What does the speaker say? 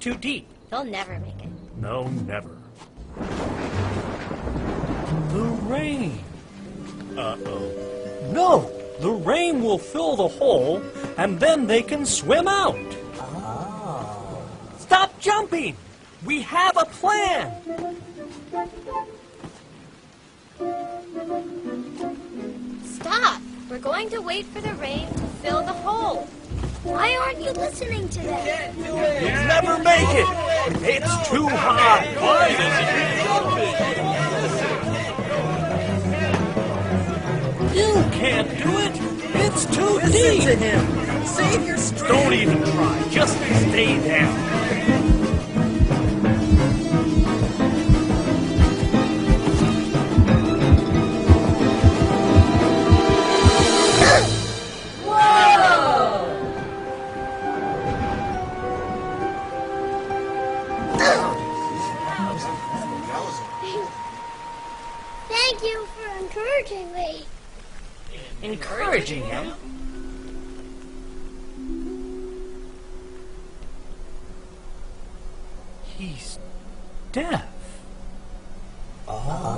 too deep. You'll never make it. No, never. The rain. Uh-oh. No! The rain will fill the hole, and then they can swim out. Oh. Stop jumping! We have a plan! Stop! We're going to wait for the rain to fill the hole. Why aren't you listening to them? You'll never make it! It's too high! You can't do it! It's too deep! Listen to him. Save your strength. Don't even try. Just stay down. Thank you for encouraging me. Encouraging him? He's deaf. Oh.